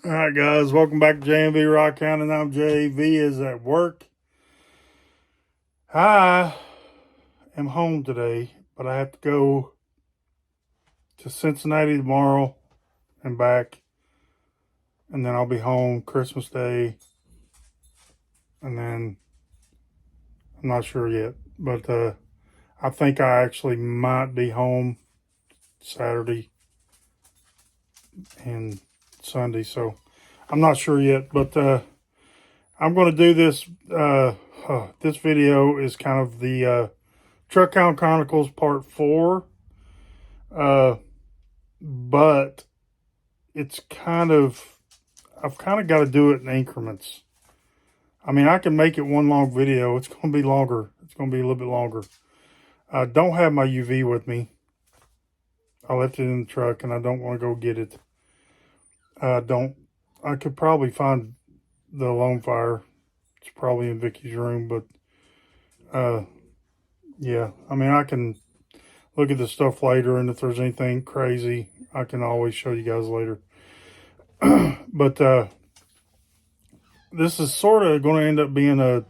All right, guys, welcome back to JMV Rockhound, and I'm JV is at work. I am home today, but I have to go to Cincinnati tomorrow and back, and then I'll be home Christmas Day, and then I'm not sure yet, but I think I actually might be home Saturday and Sunday, so I'm not sure yet, but I'm going to do this. This video is kind of the Truckhound Chronicles Part 4, but it's I've kind of got to do it in increments. I mean, I can make it one long video. It's going to be longer. It's going to be a little bit longer. I don't have my UV with me. I left it in the truck, and I don't want to go get it. I could probably find the Lone Fire. It's probably in Vicky's room, but yeah. I mean, I can look at the stuff later, and if there's anything crazy, I can always show you guys later. But this is sort of going to end up being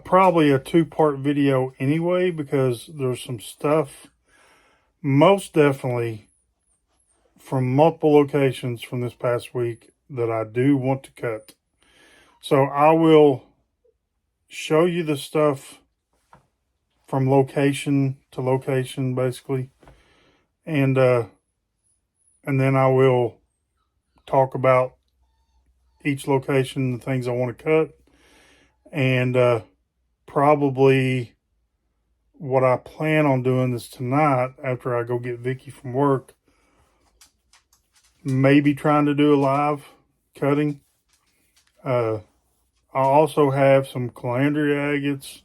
probably a two-part video anyway, because there's some stuff most definitely from multiple locations from this past week that I do want to cut. So I will show you the stuff from location to location, basically, and then I will talk about each location, the things I want to cut, and probably what I plan on doing is tonight, after I go get Vicky from work, maybe trying to do a live cutting. I also have some calandria agates.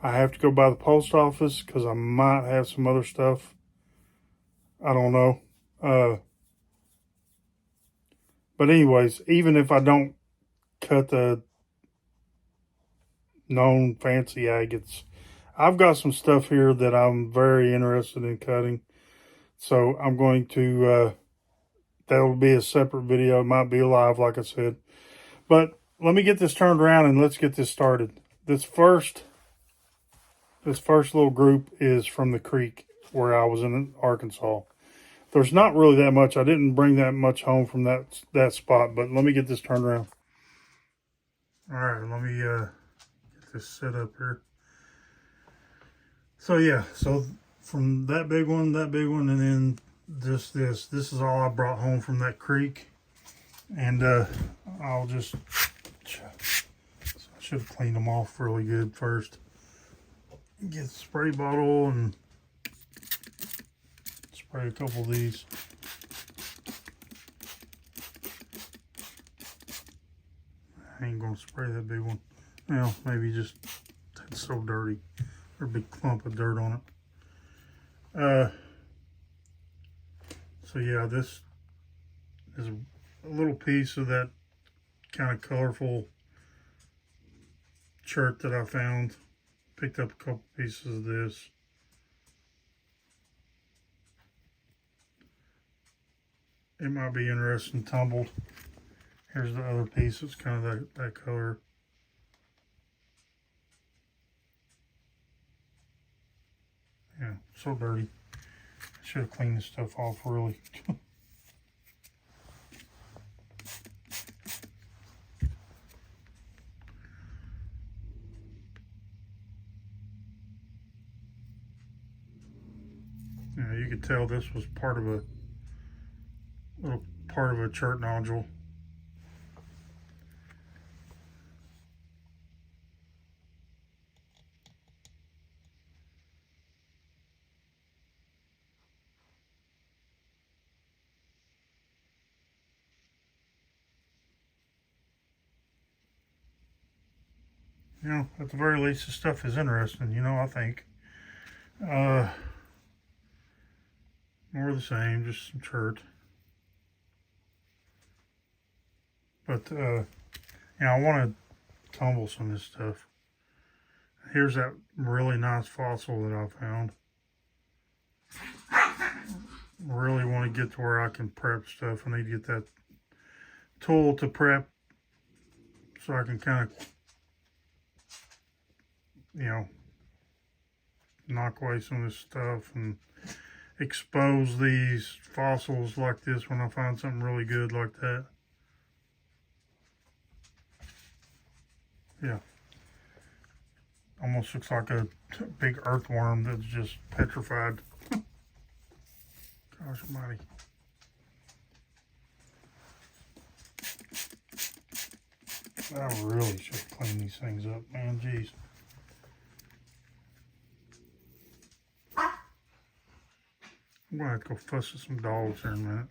I have to go by the post office because I might have some other stuff. I don't know. But anyways, even if I don't cut the known fancy agates, I've got some stuff here that I'm very interested in cutting. So I'm going to, that'll be a separate video. It might be live, like I said. But let me get this turned around and let's get this started. This first little group is from the creek where I was in Arkansas. There's not really that much. I didn't bring that much home from that spot, but let me get this turned around. All right, let me get this set up here. So yeah, so from that big one, and then this is all I brought home from that creek. And I'll just, I should have cleaned them off really good first. Get the spray bottle and spray a couple of these. I ain't gonna spray that big one. Well, maybe just, it's so dirty. There's a big clump of dirt on it. So yeah, this is a little piece of that kind of colorful chert that I found. Picked up a couple pieces of this. It might be interesting tumbled. Here's the other piece. It's kind of that color. Yeah, so dirty. I should have cleaned this stuff off really. Yeah, you could tell this was part of a little part of a chert nodule. You know, at the very least, the stuff is interesting, you know, I think. More of the same, just some chert. But, yeah, I want to tumble some of this stuff. Here's that really nice fossil that I found. Really want to get to where I can prep stuff. I need to get that tool to prep so I can kind of, knock away some of this stuff and expose these fossils like this when I find something really good like that. Yeah. Almost looks like a big earthworm that's just petrified. Gosh almighty. I really should clean these things up, man. Jeez. I'm going to have to go fuss with some dogs here in a minute.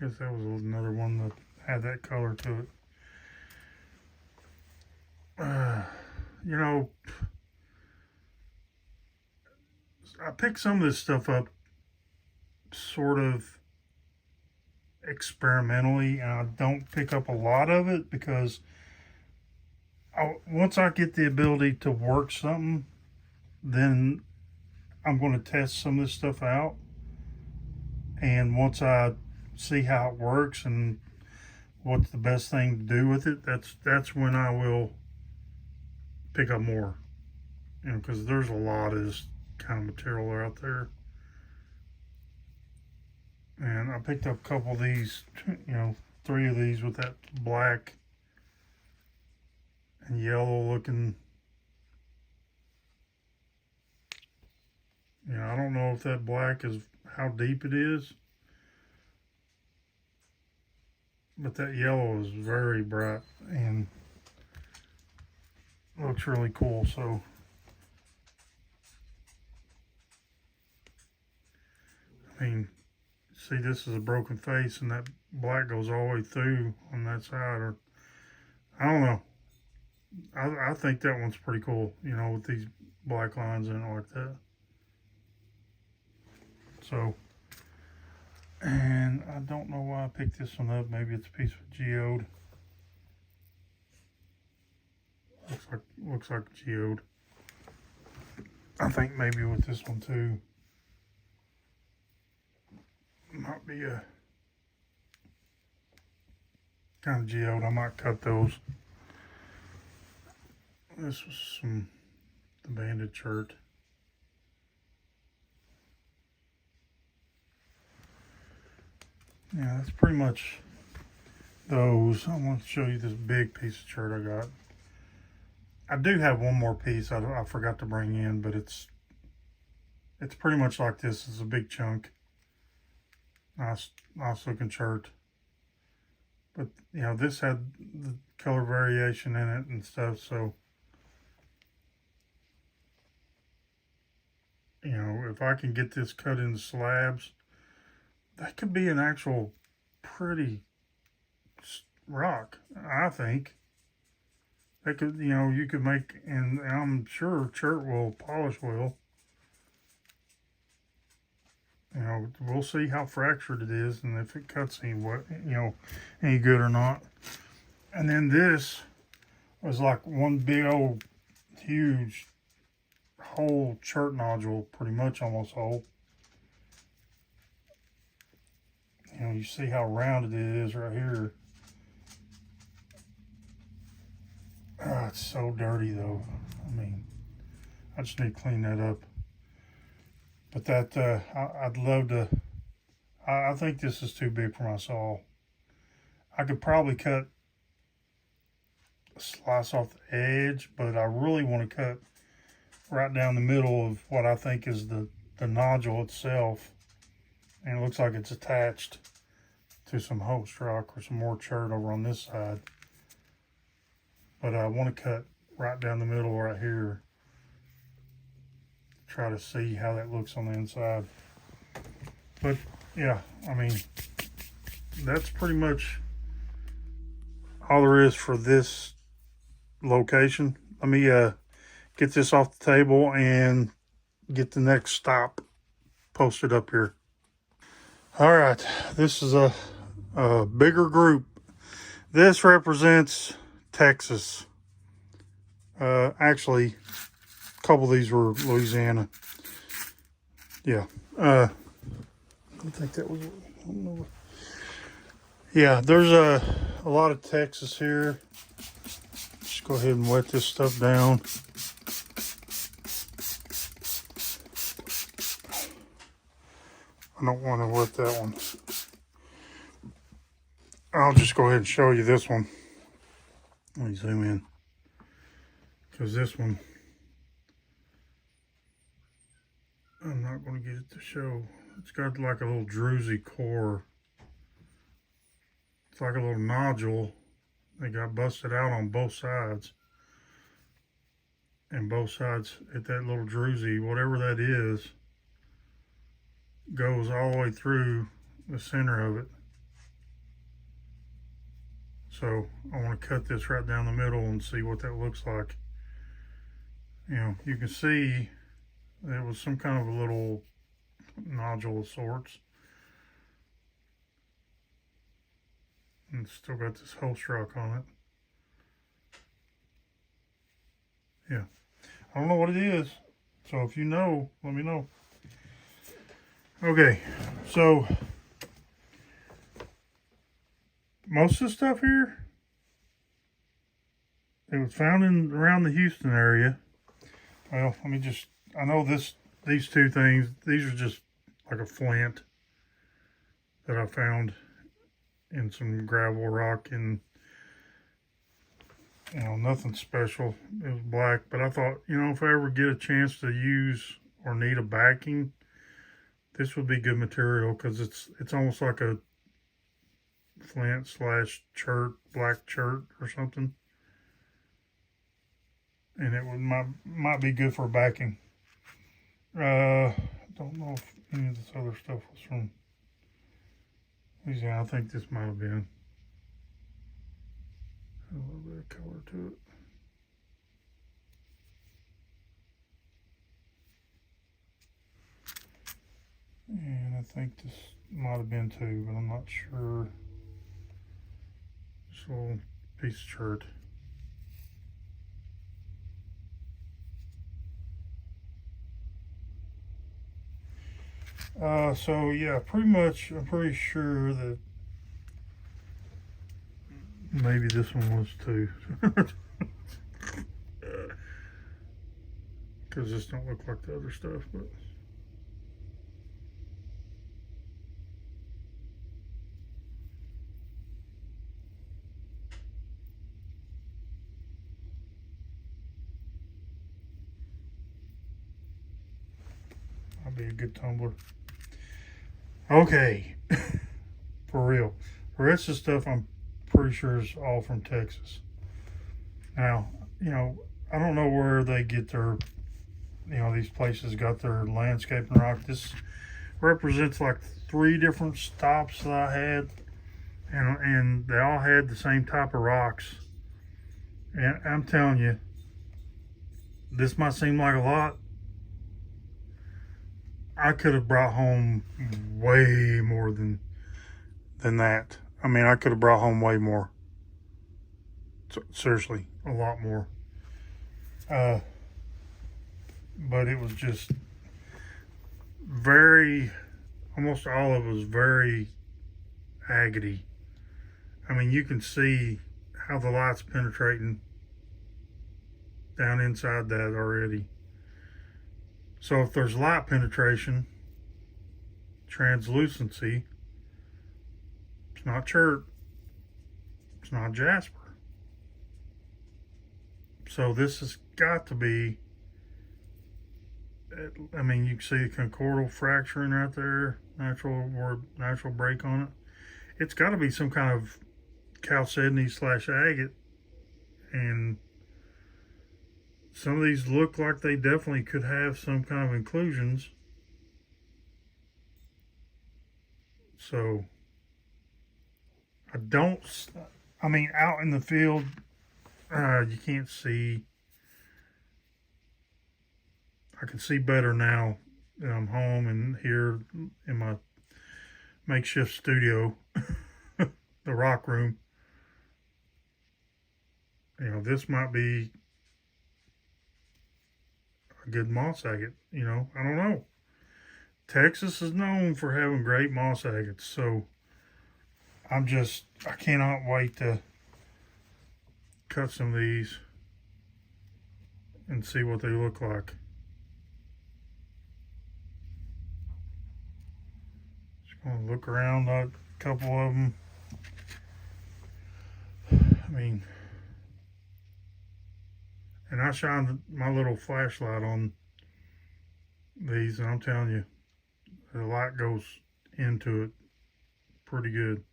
Guess that was another one that had that color to it. You know, I picked some of this stuff up sort of experimentally, and I don't pick up a lot of it because once I get the ability to work something, then I'm going to test some of this stuff out. And once I see how it works and what's the best thing to do with it, that's when I will pick up more. Because there's a lot of this kind of material out there. And I picked up a couple of these, 3 of these with that black and yellow looking. I don't know if that black is how deep it is, but that yellow is very bright and looks really cool. So I mean, see, this is a broken face and that black goes all the way through on that side, or I don't know. I think that one's pretty cool, with these black lines in it like that. So, and I don't know why I picked this one up. Maybe it's a piece of geode. Looks like geode. I think maybe with this one too. Might be a kind of geode. I might cut those. This was the banded shirt. Yeah, that's pretty much those. I want to show you this big piece of shirt I got. I do have one more piece I forgot to bring in, but it's pretty much like this. It's a big chunk. Nice looking shirt. But this had the color variation in it and stuff, so if I can get this cut into slabs, that could be an actual pretty rock, I think. That could, you could make, and I'm sure chert will polish well. We'll see how fractured it is and if it cuts any good or not. And then this was like one big old huge whole chert nodule, pretty much almost whole. You see how rounded it is right here. Oh, it's so dirty though. I mean, I just need to clean that up. But that, I'd love to, I think this is too big for my saw. I could probably cut a slice off the edge, but I really want to cut right down the middle of what I think is the nodule itself. And it looks like it's attached to some host rock or some more chert over on this side. But I want to cut right down the middle right here. Try to see how that looks on the inside. But yeah, I mean, that's pretty much all there is for this location. Let me get this off the table and get the next stop posted up here. All right, this is bigger group. This represents Texas. Actually, a couple of these were Louisiana. Yeah. I think that was. I don't know. Yeah, there's a lot of Texas here. Just go ahead and wet this stuff down. I don't want to wet that one. I'll just go ahead and show you this one. Let me zoom in. Because this one, I'm not going to get it to show. It's got like a little druzy core. It's like a little nodule. They got busted out on both sides. And both sides at that little druzy, whatever that is, goes all the way through the center of it. So I want to cut this right down the middle and see what that looks like. You know, you can see there was some kind of a little nodule of sorts. And it's still got this hole struck on it. Yeah. I don't know what it is. So if you know, let me know. Okay. So most of the stuff here, it was found in around the Houston area. Well, let me just, I know these two things, these are just like a flint that I found in some gravel rock, and you know, nothing special. It was black, but I thought, you know, if I ever get a chance to use or need a backing, this would be good material, because it's almost like a flint slash chert, black chert or something. And it might be good for backing. I don't know if any of this other stuff was from Louisiana. I think this might have been. A little bit of color to it. And I think this might have been too, but I'm not sure. This little piece of shirt. So yeah, pretty much, I'm pretty sure that maybe this one was too. Because this don't look like the other stuff, but might be a good tumbler. Okay, for real. The rest of the stuff I'm pretty sure is all from Texas. Now, you know, I don't know where they get their, you know, these places got their landscaping rock. This represents like 3 different stops that I had, and they all had the same type of rocks. And I'm telling you, this might seem like a lot. I could have brought home way more than that. I mean, I could have brought home way more. Seriously, a lot more. But it was just very, almost all of it was very agate. I mean, you can see how the light's penetrating down inside that already. So if there's light penetration, translucency, it's not chert, it's not jasper. So this has got to be, I mean, you can see a concordal fracturing right there, natural break on it. It's got to be some kind of chalcedony slash agate, and some of these look like they definitely could have some kind of inclusions. So I mean, out in the field, you can't see. I can see better now that I'm home and here in my makeshift studio. the rock room. You know, this might be a good moss agate. You know, I don't know. Texas is known for having great moss agates, so I cannot wait to cut some of these and see what they look like. Just gonna look around a couple of them. I mean, and I shined my little flashlight on these, and I'm telling you, the light goes into it pretty good.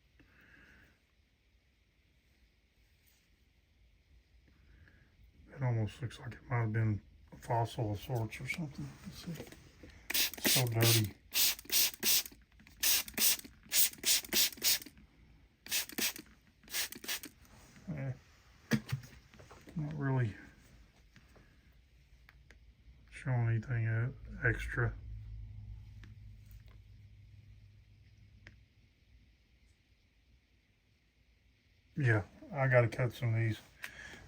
It almost looks like it might have been a fossil of sorts or something. Let's see. It's so dirty. Not really showing anything extra. Yeah, I got to cut some of these.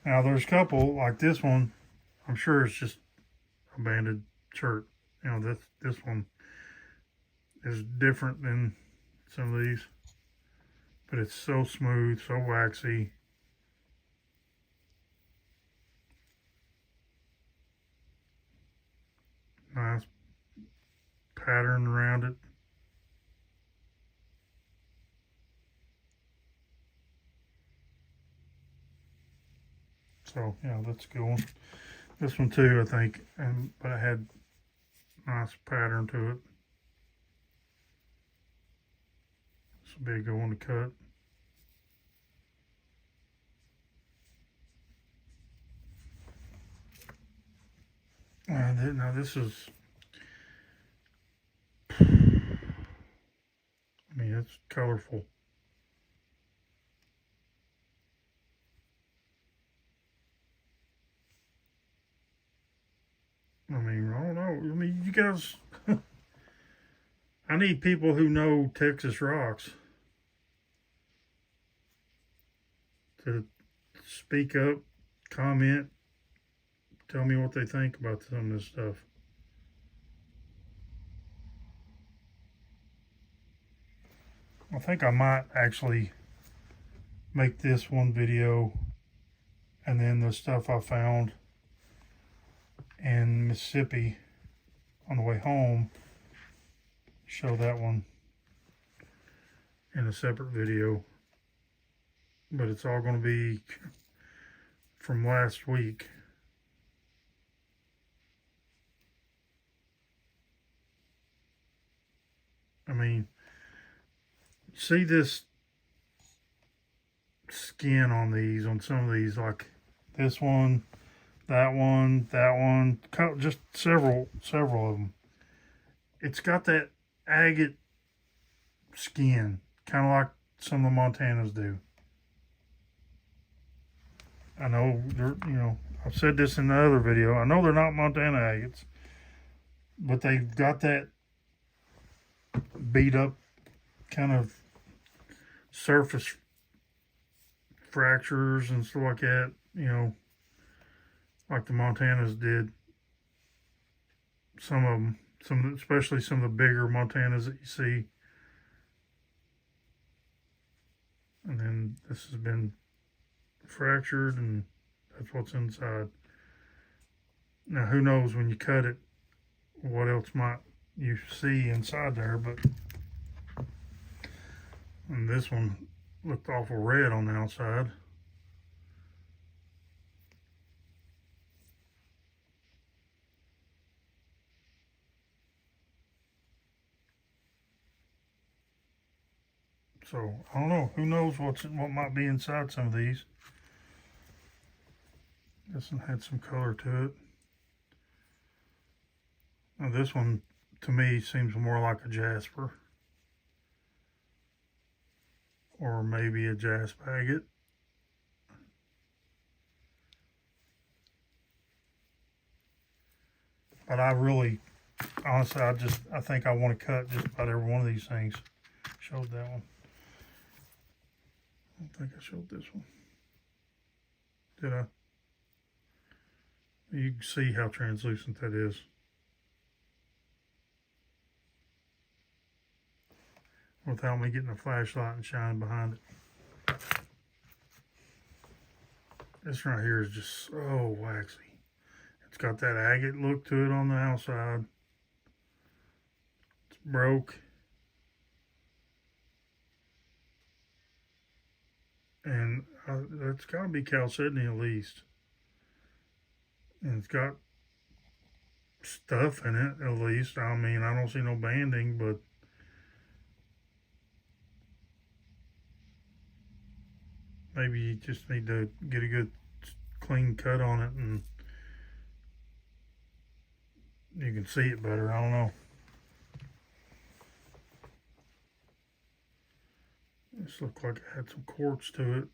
Now, there's a couple, like this one, I'm sure it's just a banded shirt. You know, this one is different than some of these. But it's so smooth, so waxy. Nice pattern around it. So, yeah, that's a good one. This one too, I think, but it had nice pattern to it. This will be a good one to cut. Now this is, I mean, it's colorful. I mean, I don't know. I mean, you guys, I need people who know Texas rocks to speak up, comment, tell me what they think about some of this stuff. I think I might actually make this one video and then the stuff I found in Mississippi on the way home, show that one in a separate video. But it's all going to be from last week. I mean, see this skin on these, on some of these, like this one, that one, just several of them. It's got that agate skin, kind of like some of the Montanas do. I know, you know, I've said this in the other video. I know they're not Montana agates, but they've got that beat up kind of surface fractures and stuff like that, you know, like the Montanas did. Some of them, especially some of the bigger Montanas that you see. And then this has been fractured, and that's what's inside. Now, who knows when you cut it, what else might you see inside there, but and this one looked awful red on the outside. So I don't know. Who knows what might be inside some of these. This one had some color to it. Now this one, to me, seems more like a jasper, or maybe a jasp agate. But I really, honestly, I think I want to cut just about every one of these things. Showed that one. think I showed this one. Did I? You can see how translucent that is. Without me getting a flashlight and shining behind it. This right here is just so waxy. It's got that agate look to it on the outside. It's broke. And that's got to be chalcedony at least. And it's got stuff in it at least. I mean, I don't see no banding, but maybe you just need to get a good clean cut on it and you can see it better. I don't know. This looked like it had some quartz to it.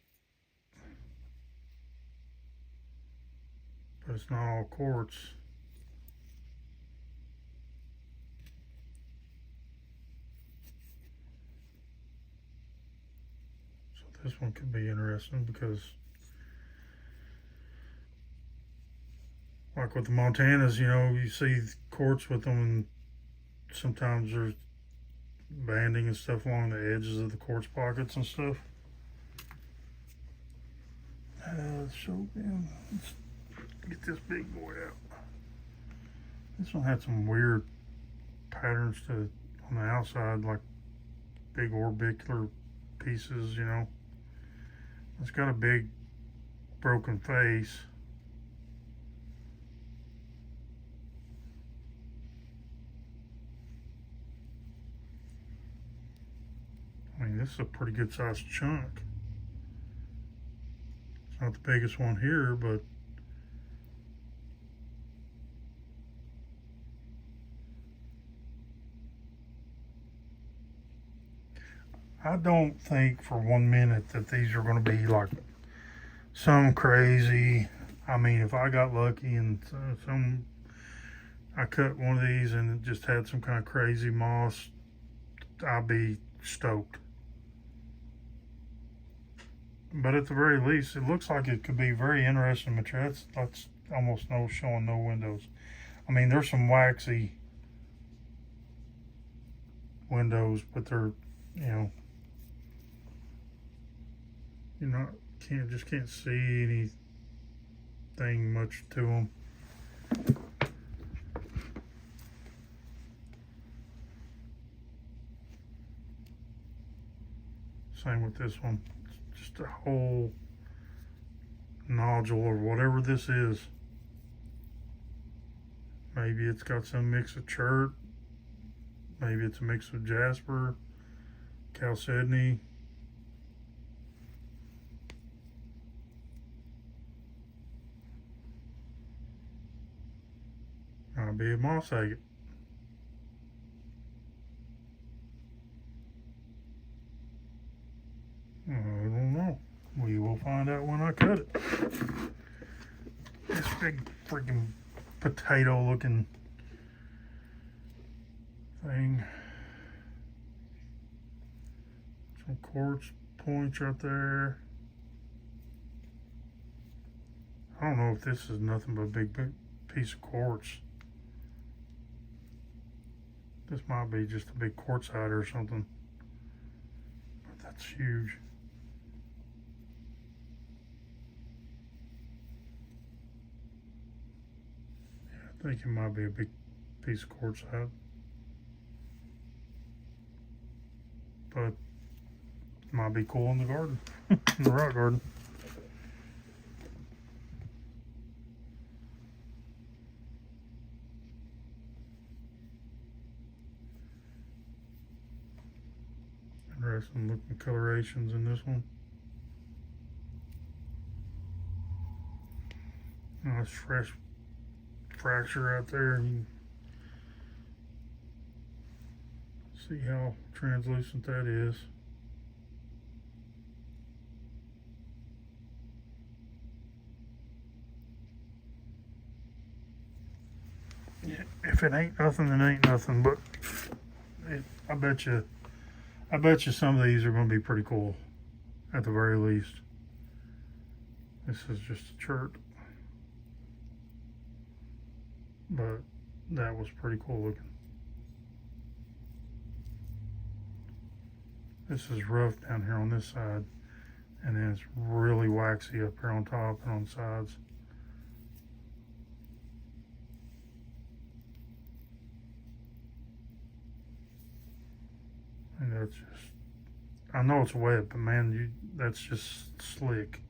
But it's not all quartz. So this one could be interesting because like with the Montanas, you know, you see quartz with them and sometimes there's banding and stuff along the edges of the quartz pockets and stuff. Let's show again. Let's get this big boy out. This one had some weird patterns to on the outside, like big orbicular pieces, you know. It's got a big broken face. I mean, this is a pretty good sized chunk. It's not the biggest one here, but I don't think for 1 minute that these are going to be like some crazy. I mean, if I got lucky and I cut one of these and it just had some kind of crazy moss, I'd be stoked. But at the very least, it looks like it could be very interesting material. That's almost showing no windows. I mean, there's some waxy windows, but they're, you know, can't see anything much to them. Same with this one. It's just a whole nodule or whatever this is. Maybe it's got some mix of chert. Maybe it's a mix of jasper, chalcedony. Might be a moss agate. I don't know. We will find out when I cut it. This big freaking potato looking thing. Some quartz points right there. I don't know if this is nothing but a big piece of quartz. This might be just a big quartzite or something. But that's huge. I think it might be a big piece of quartzite. But it might be cool in the garden, in the rock garden. Interesting looking colorations in this one. Nice fresh fracture out there. You can see how translucent that is. Yeah, if it ain't nothing, then ain't nothing. But I bet you some of these are going to be pretty cool. at the very least. This is just a chert, but that was pretty cool looking. This is rough down here on this side, and then it's really waxy up here on top and on the sides. And that's just, I know it's wet, but man, that's just slick.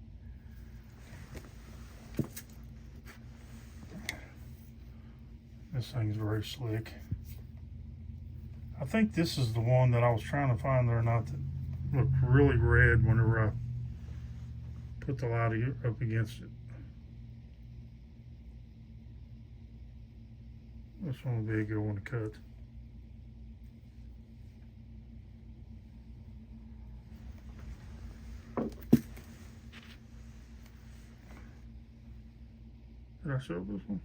This thing's very slick. I think this is the one that I was trying to find there, not that looked really red whenever I put the light up against it. This one will be a good one to cut. Did I show this one?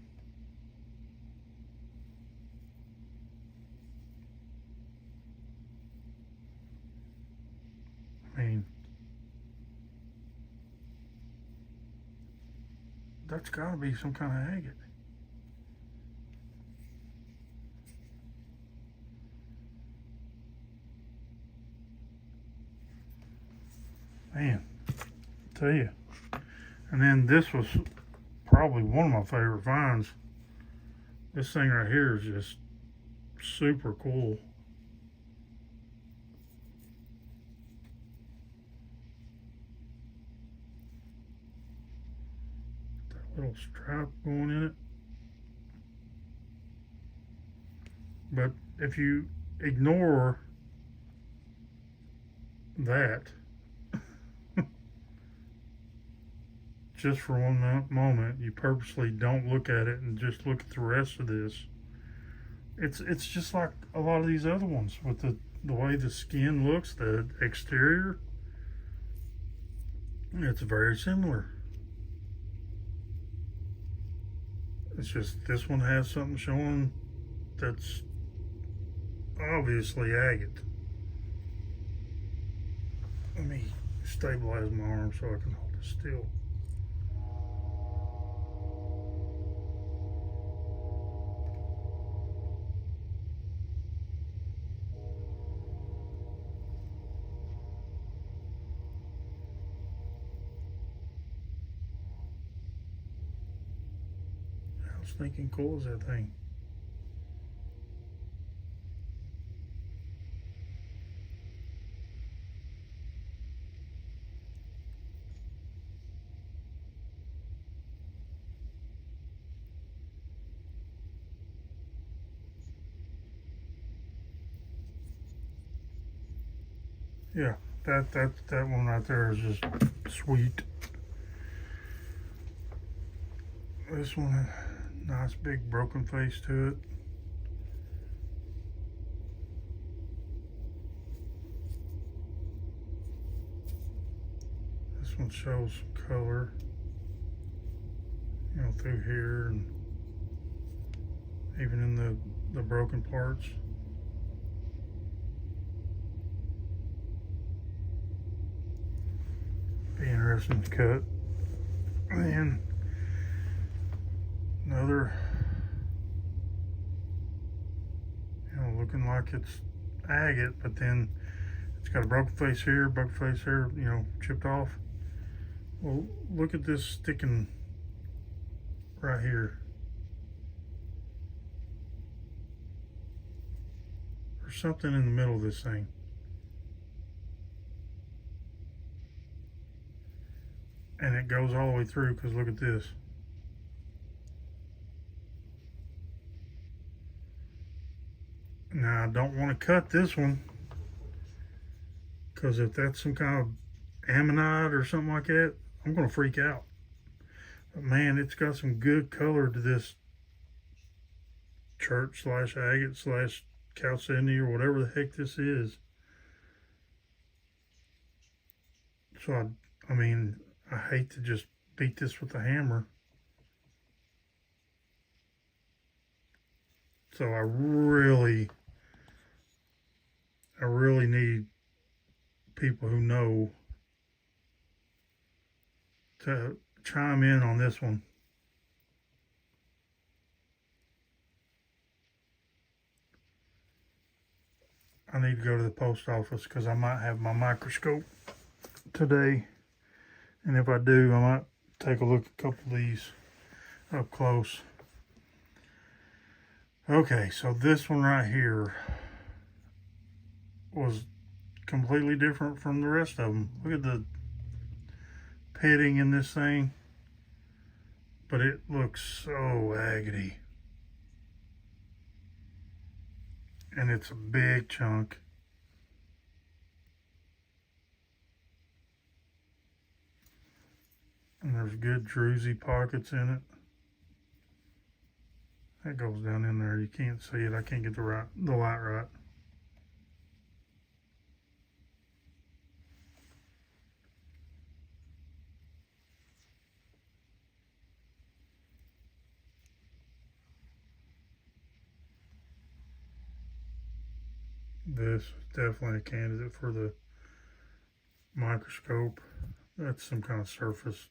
I mean, that's gotta be some kind of agate. Man, I tell you. And then this was probably one of my favorite finds. This thing right here is just super cool. That little stripe going in it. But if you ignore that just for one moment, you purposely don't look at it and just look at the rest of this, it's just like a lot of these other ones with the way the skin looks, the exterior. It's very similar. It's just this one has something showing that's obviously agate. Let me stabilize my arm so I can hold it still. How stinking cool is that thing? Yeah, that one right there is just sweet. This one had a nice big broken face to it. This one shows some color, you know, through here and even in the broken parts. Be interesting to cut. And then another, you know, looking like it's agate, but then it's got a broken face here, you know, chipped off. Well, look at this sticking right here. There's something in the middle of this thing. And it goes all the way through, because look at this. Now I don't want to cut this one, because if that's some kind of ammonite or something like that, I'm going to freak out. But man, it's got some good color to this chert slash agate slash chalcedony or whatever the heck this is. So I mean, I hate to just beat this with a hammer. So I really need people who know to chime in on this one. I need to go to the post office because I might have my microscope today. And if I do, I might take a look at a couple of these up close. Okay, so this one right here was completely different from the rest of them. Look at the pitting in this thing. But it looks so agony. And it's a big chunk. And there's good druzy pockets in it. That goes down in there. You can't see it. I can't get the light right. This is definitely a candidate for the microscope. That's some kind of surface.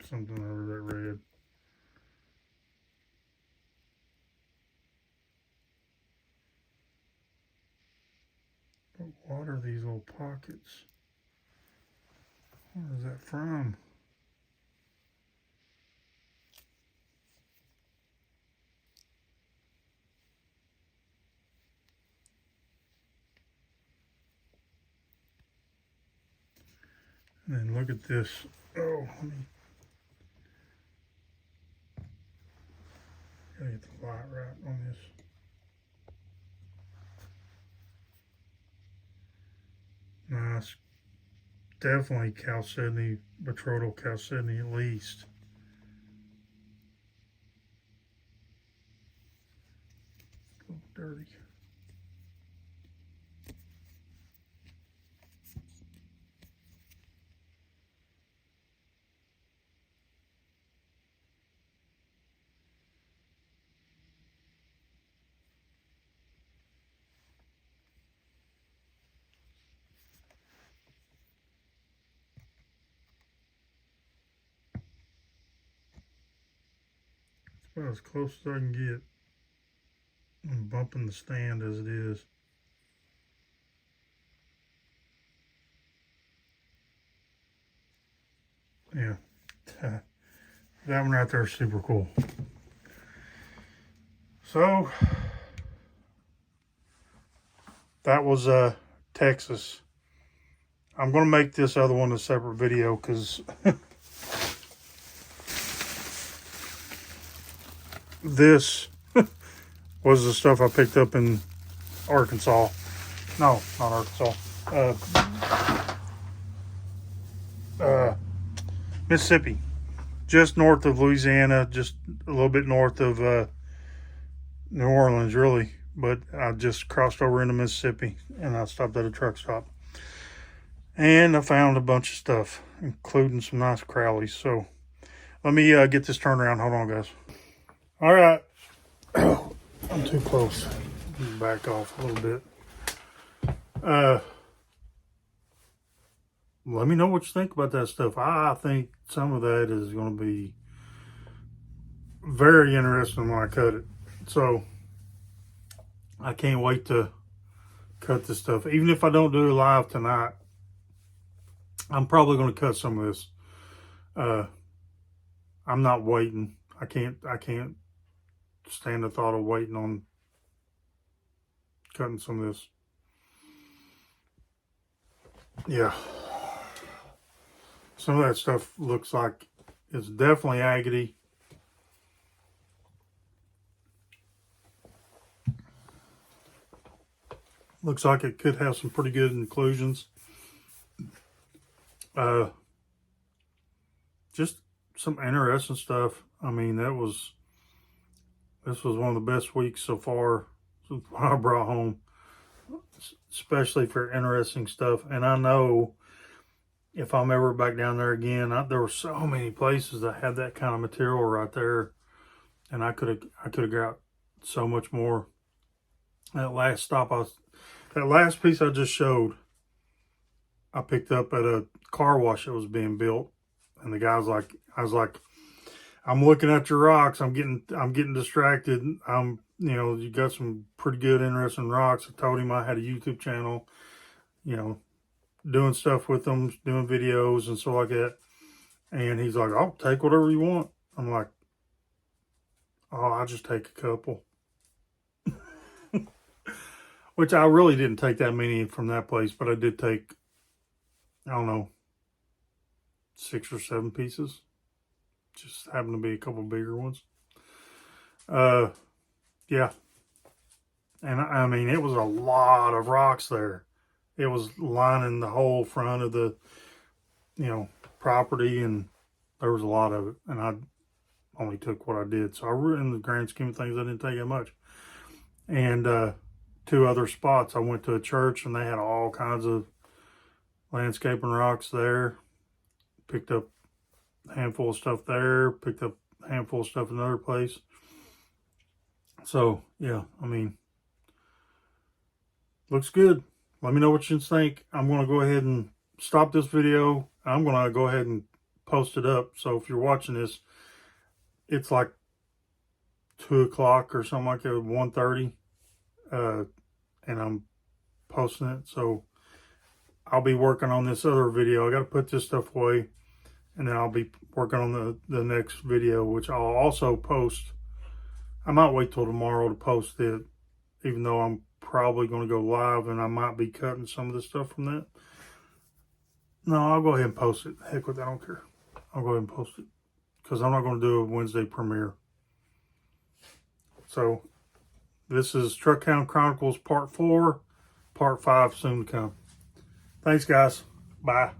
Something over that red. But what are these little pockets? Where is that from? And then look at this. Oh, let me gotta get the light right on this. Nice. Definitely chalcedony, botryoidal chalcedony at least. A little dirty. About as close as I can get. I'm bumping the stand as it is. Yeah, that one right there is super cool. So that was Texas. I'm gonna make this other one a separate video because this was the stuff I picked up in Arkansas. No, not Arkansas. Mississippi. Just north of Louisiana, just a little bit north of New Orleans, really. But I just crossed over into Mississippi and I stopped at a truck stop. And I found a bunch of stuff, including some nice Crowleys. So let me get this turned around. Hold on, guys. All right. I'm too close. Back off a little bit. Let me know what you think about that stuff. I think some of that is going to be very interesting when I cut it. So I can't wait to cut this stuff. Even if I don't do it live tonight, I'm probably going to cut some of this. I'm not waiting. I can't stand the thought of waiting on cutting some of this. Yeah. Some of that stuff looks like it's definitely agate. Looks like it could have some pretty good inclusions. Just some interesting stuff. I mean, this was one of the best weeks so far since I brought home, especially for interesting stuff. And I know if I'm ever back down there again, there were so many places that had that kind of material right there, and I could have got so much more. That last stop, that last piece I just showed, I picked up at a car wash that was being built. And the guy was like, I'm looking at your rocks. I'm getting distracted. You got some pretty good, interesting rocks. I told him I had a YouTube channel, doing stuff with them, doing videos and stuff like that. And he's like, I'll take whatever you want. I'm like, oh, I'll just take a couple. Which I really didn't take that many from that place, but I did take, I don't know, 6 or 7 pieces. Just happened to be a couple bigger ones. Yeah. And I mean, it was a lot of rocks there. It was lining the whole front of the, property, and there was a lot of it. And I only took what I did. So in the grand scheme of things, I didn't take that much. And 2 other spots, I went to a church and they had all kinds of landscaping rocks there. Picked up a handful of stuff there. Picked up a handful of stuff in another place. So, yeah, I mean, looks good. Let me know what you think. I'm going to go ahead and stop this video. I'm going to go ahead and post it up. So if you're watching this, it's like 2 o'clock or something like that, 1:30. And I'm posting it. So I'll be working on this other video. I got to put this stuff away. And then I'll be working on the next video, which I'll also post. I might wait till tomorrow to post it, even though I'm probably going to go live and I might be cutting some of the stuff from that. No, I'll go ahead and post it. Heck with it, I don't care. I'll go ahead and post it because I'm not going to do a Wednesday premiere. So this is Truckhound Chronicles Part 4. Part 5 soon to come. Thanks, guys. Bye.